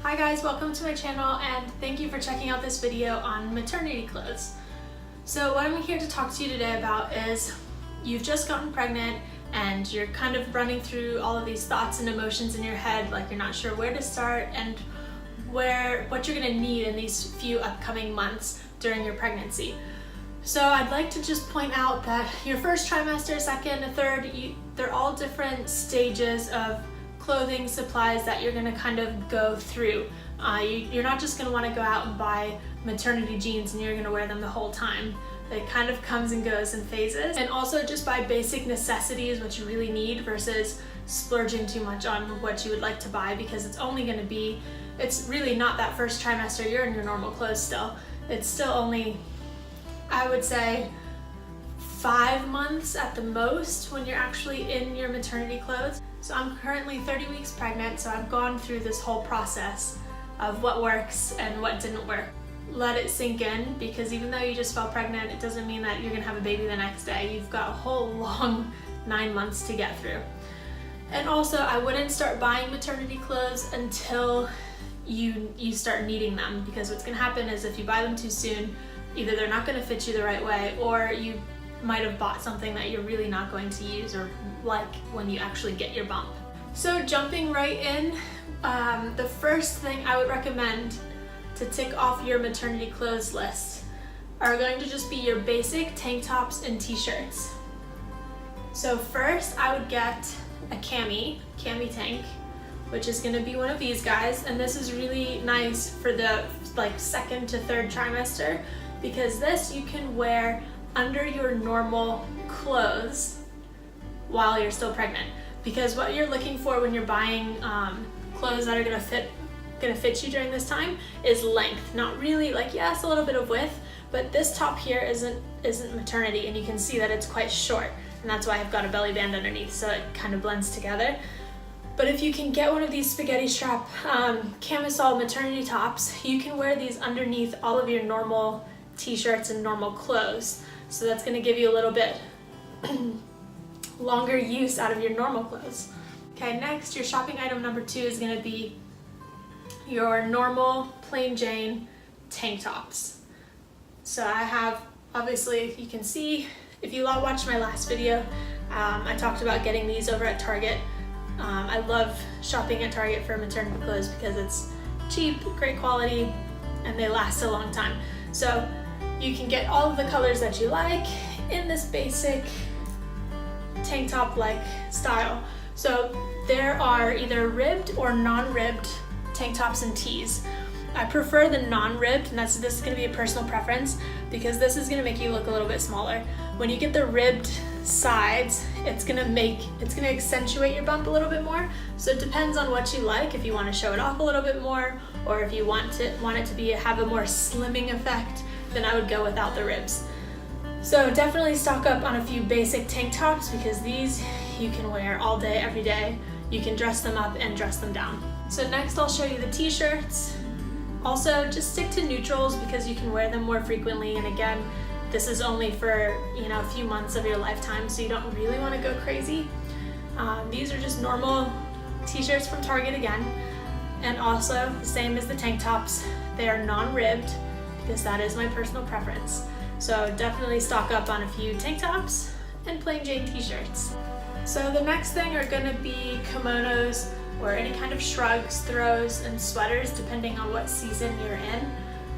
Hi guys, welcome to my channel and thank you for checking out this video on maternity clothes. So what I'm here to talk to you today about is you've just gotten pregnant and you're kind of running through all of these thoughts and emotions in your head, like you're not sure where to start and what you're gonna need in these few upcoming months during your pregnancy. So I'd like to just point out that your first trimester, second, and third, they're all different stages of clothing supplies that you're gonna kind of go through. You're not just gonna wanna go out and buy maternity jeans and you're gonna wear them the whole time. It kind of comes and goes in phases. And also just buy basic necessities, what you really need, versus splurging too much on what you would like to buy, because it's really not that first trimester, you're in your normal clothes still. It's still only, I would say, 5 months at the most when you're actually in your maternity clothes. So I'm currently 30 weeks pregnant, so I've gone through this whole process of what works and what didn't work. Let it sink in, because even though you just fell pregnant, it doesn't mean that you're gonna have a baby the next day. You've got a whole long 9 months to get through. And also, I wouldn't start buying maternity clothes until you start needing them, because what's gonna happen is if you buy them too soon, either they're not gonna fit you the right way, or you might have bought something that you're really not going to use or like when you actually get your bump. So jumping right in, the first thing I would recommend to tick off your maternity clothes list are going to just be your basic tank tops and t-shirts. So first I would get a Cami tank, which is gonna be one of these guys, and this is really nice for the second to third trimester, because this you can wear under your normal clothes while you're still pregnant. Because what you're looking for when you're buying clothes that are gonna fit you during this time is length. Not really, yes, a little bit of width, but this top here isn't maternity, and you can see that it's quite short, and that's why I've got a belly band underneath, so it kind of blends together. But if you can get one of these spaghetti strap camisole maternity tops, you can wear these underneath all of your normal t-shirts and normal clothes. So that's gonna give you a little bit longer use out of your normal clothes. Okay, next, your shopping item number 2 is gonna be your normal plain Jane tank tops. So I have, obviously, you can see, if you watched my last video, I talked about getting these over at Target. I love shopping at Target for maternity clothes because it's cheap, great quality, and they last a long time. So you can get all of the colors that you like in this basic tank top like style. So there are either ribbed or non-ribbed tank tops and tees. I prefer the non-ribbed, and this is gonna be a personal preference, because this is gonna make you look a little bit smaller. When you get the ribbed sides, it's gonna accentuate your bump a little bit more. So it depends on what you like, if you wanna show it off a little bit more, or if you want it to have a more slimming effect, then I would go without the ribs. So definitely stock up on a few basic tank tops, because these you can wear all day, every day. You can dress them up and dress them down. So next I'll show you the t-shirts. Also, just stick to neutrals, because you can wear them more frequently, and again, this is only for a few months of your lifetime, so you don't really want to go crazy. These are just normal t-shirts from Target again, and also the same as the tank tops. They are non-ribbed, because that is my personal preference. So definitely stock up on a few tank tops and plain Jane t-shirts. So the next thing are gonna be kimonos, or any kind of shrugs, throws, and sweaters, depending on what season you're in.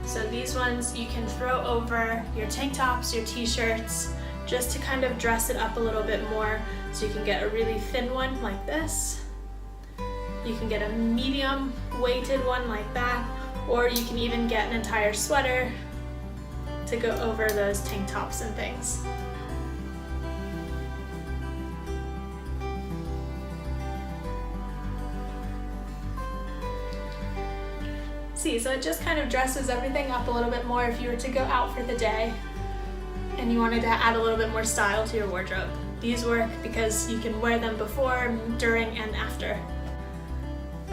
So these ones you can throw over your tank tops, your t-shirts, just to kind of dress it up a little bit more. So you can get a really thin one like this. You can get a medium weighted one like that, or you can even get an entire sweater to go over those tank tops and things. See, so it just kind of dresses everything up a little bit more if you were to go out for the day and you wanted to add a little bit more style to your wardrobe. These work because you can wear them before, during, and after.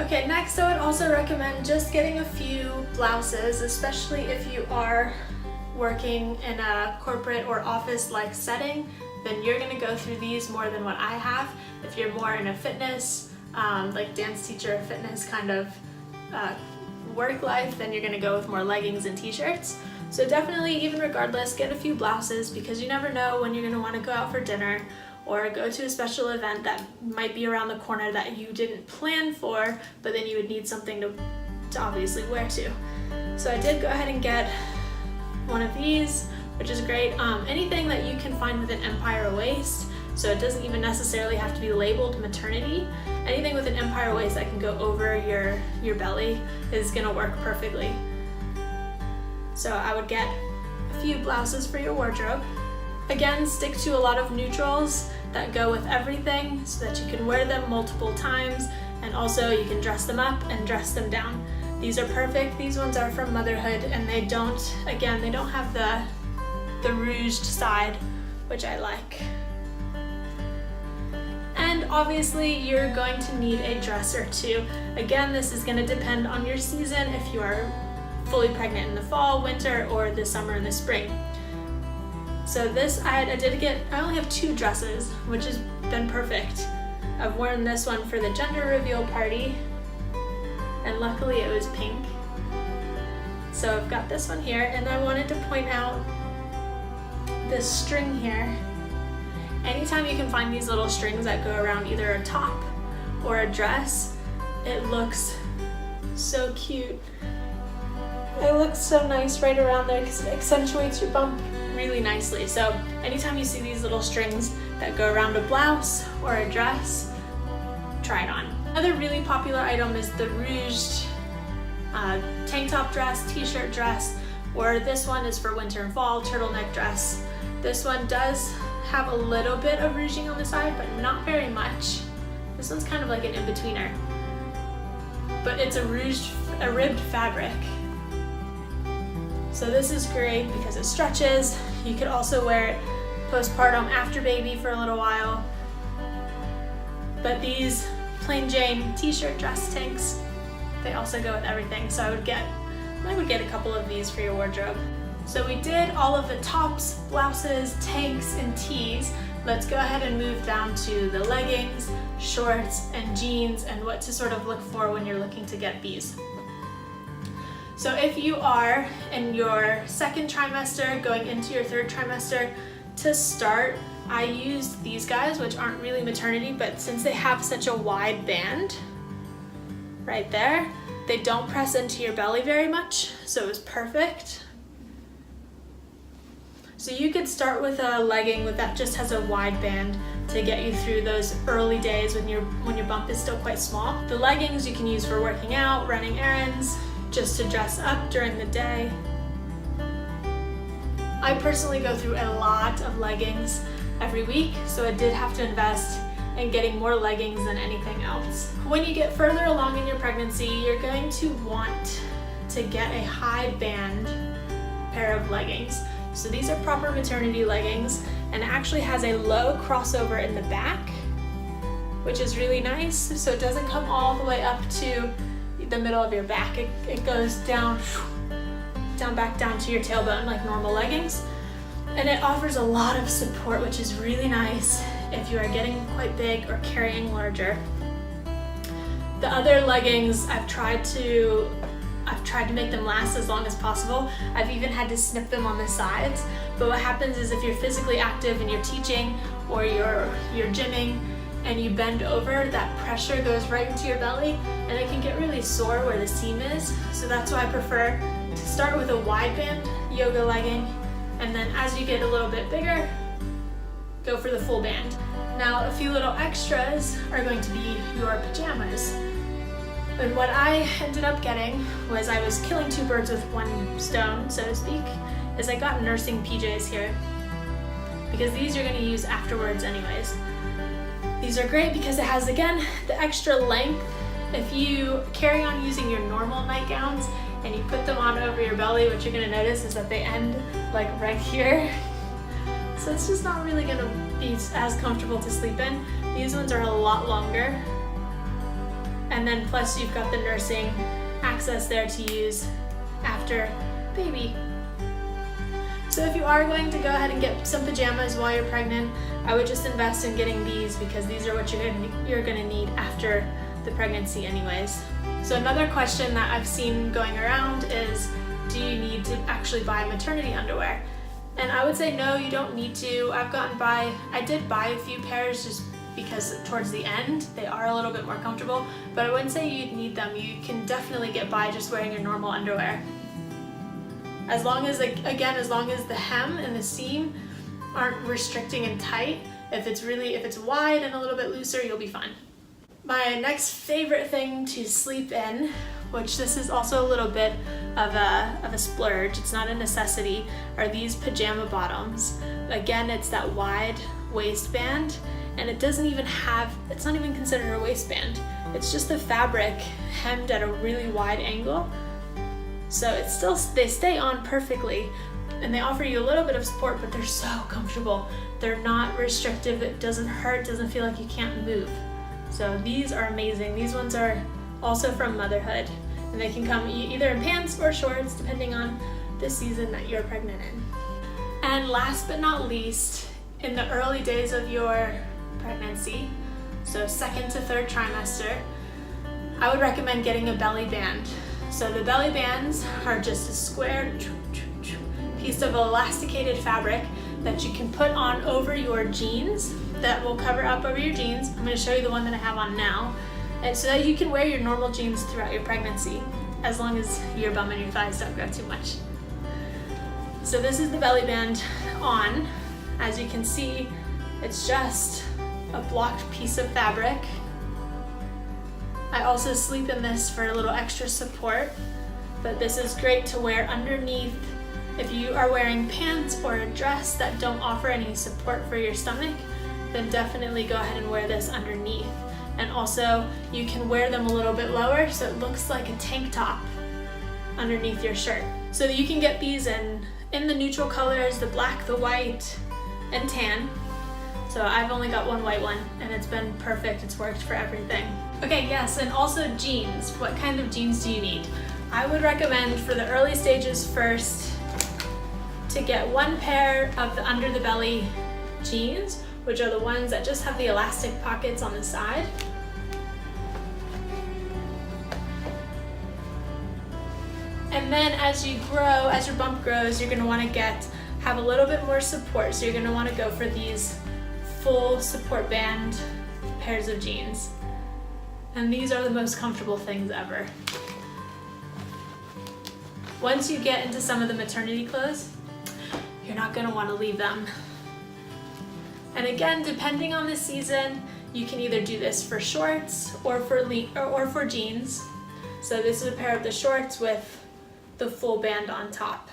Okay, next I would also recommend just getting a few blouses, especially if you are working in a corporate or office-like setting, then you're gonna go through these more than what I have. If you're more in a fitness, like dance teacher, fitness kind of work life, then you're gonna go with more leggings and t-shirts. So definitely, even regardless, get a few blouses because you never know when you're gonna wanna go out for dinner or go to a special event that might be around the corner that you didn't plan for, but then you would need something to obviously wear to. So I did go ahead and get one of these, which is great. Anything that you can find with an empire waist, so it doesn't even necessarily have to be labeled maternity. Anything with an empire waist that can go over your belly is gonna work perfectly. So I would get a few blouses for your wardrobe. Again, stick to a lot of neutrals that go with everything so that you can wear them multiple times, and also you can dress them up and dress them down. These are perfect. These ones are from motherhood, and they don't have the rouged side, which I like. And obviously you're going to need a dress or two. Again, this is going to depend on your season, if you are fully pregnant in the fall, winter, or the summer and the spring. So this, I only have 2 dresses, which has been perfect. I've worn this one for the gender reveal party, and luckily it was pink. So I've got this one here, and I wanted to point out this string here. Anytime you can find these little strings that go around either a top or a dress, it looks so cute. It looks so nice right around there because it accentuates your bump really nicely. So anytime you see these little strings that go around a blouse or a dress, try it on. Another really popular item is the rouged tank top dress, t-shirt dress, or this one is for winter and fall, turtleneck dress. This one does have a little bit of rouging on the side, but not very much. This one's kind of like an in-betweener, but it's a ribbed fabric. So this is great because it stretches. You could also wear it postpartum after baby for a little while. But these plain Jane t-shirt dress tanks, they also go with everything. So I would get a couple of these for your wardrobe. So we did all of the tops, blouses, tanks, and tees. Let's go ahead and move down to the leggings, shorts, and jeans, and what to sort of look for when you're looking to get these. So if you are in your 2nd trimester, going into your 3rd trimester, to start, I used these guys, which aren't really maternity, but since they have such a wide band right there, they don't press into your belly very much, so it was perfect. So you could start with a legging that just has a wide band to get you through those early days when your bump is still quite small. The leggings you can use for working out, running errands, just to dress up during the day. I personally go through a lot of leggings every week, so I did have to invest in getting more leggings than anything else. When you get further along in your pregnancy, you're going to want to get a high band pair of leggings. So these are proper maternity leggings, and it actually has a low crossover in the back, which is really nice. So it doesn't come all the way up to the middle of your back. It goes down back down to your tailbone like normal leggings, and it offers a lot of support, which is really nice if you are getting quite big or carrying larger. The other leggings, I've tried to make them last as long as possible. I've even had to snip them on the sides, but what happens is if you're physically active and you're teaching or you're gymming and you bend over, that pressure goes right into your belly and it can get really sore where the seam is. So that's why I prefer to start with a wide band yoga legging, and then as you get a little bit bigger, go for the full band. Now a few little extras are going to be your pajamas. And what I ended up getting was, I was killing 2 birds with 1 stone, so to speak, is I got nursing PJs here, because these you're going to use afterwards anyways. These are great because it has, again, the extra length. If you carry on using your normal nightgowns and you put them on over your belly, what you're going to notice is that they end like right here. So it's just not really going to be as comfortable to sleep in. These ones are a lot longer. And then plus you've got the nursing access there to use after baby. So if you are going to go ahead and get some pajamas while you're pregnant, I would just invest in getting these because these are what you're gonna need after the pregnancy anyways. So another question that I've seen going around is, do you need to actually buy maternity underwear? And I would say no, you don't need to. I did buy a few pairs just because towards the end they are a little bit more comfortable, but I wouldn't say you'd need them. You can definitely get by just wearing your normal underwear. As long as, again, as long as the hem and the seam aren't restricting and tight. If it's wide and a little bit looser, you'll be fine. My next favorite thing to sleep in, which this is also a little bit of a splurge, it's not a necessity, are these pajama bottoms. Again, it's that wide waistband, and it's not even considered a waistband. It's just the fabric hemmed at a really wide angle. So they stay on perfectly, and they offer you a little bit of support, but they're so comfortable. They're not restrictive, it doesn't hurt, doesn't feel like you can't move. So these are amazing. These ones are also from Motherhood, and they can come either in pants or shorts depending on the season that you're pregnant in. And last but not least, in the early days of your pregnancy, so 2nd to 3rd trimester, I would recommend getting a belly band. So the belly bands are just a square piece of elasticated fabric that you can put on over your jeans, that will cover up over your jeans. I'm going to show you the one that I have on now, and so that you can wear your normal jeans throughout your pregnancy, as long as your bum and your thighs don't grow too much. So this is the belly band on. As you can see, it's just a blocked piece of fabric. I also sleep in this for a little extra support, but this is great to wear underneath. If you are wearing pants or a dress that don't offer any support for your stomach, then definitely go ahead and wear this underneath. And also, you can wear them a little bit lower so it looks like a tank top underneath your shirt. So you can get these in the neutral colors, the black, the white, and tan. So I've only got one white one, and it's been perfect. It's worked for everything. Okay, yes, and also jeans. What kind of jeans do you need? I would recommend for the early stages first to get one pair of the under the belly jeans, which are the ones that just have the elastic pockets on the side. And then as you grow, as your bump grows, you're gonna wanna have a little bit more support. So you're gonna wanna go for these full support band pairs of jeans. And these are the most comfortable things ever. Once you get into some of the maternity clothes, you're not gonna wanna leave them. And again, depending on the season, you can either do this for shorts or for jeans. So this is a pair of the shorts with the full band on top.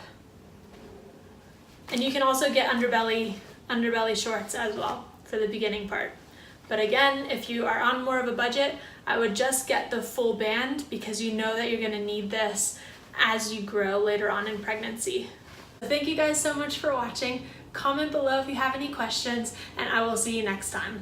And you can also get underbelly shorts as well for the beginning part. But again, if you are on more of a budget, I would just get the full band because you know that you're gonna need this as you grow later on in pregnancy. Thank you guys so much for watching. Comment below if you have any questions, and I will see you next time.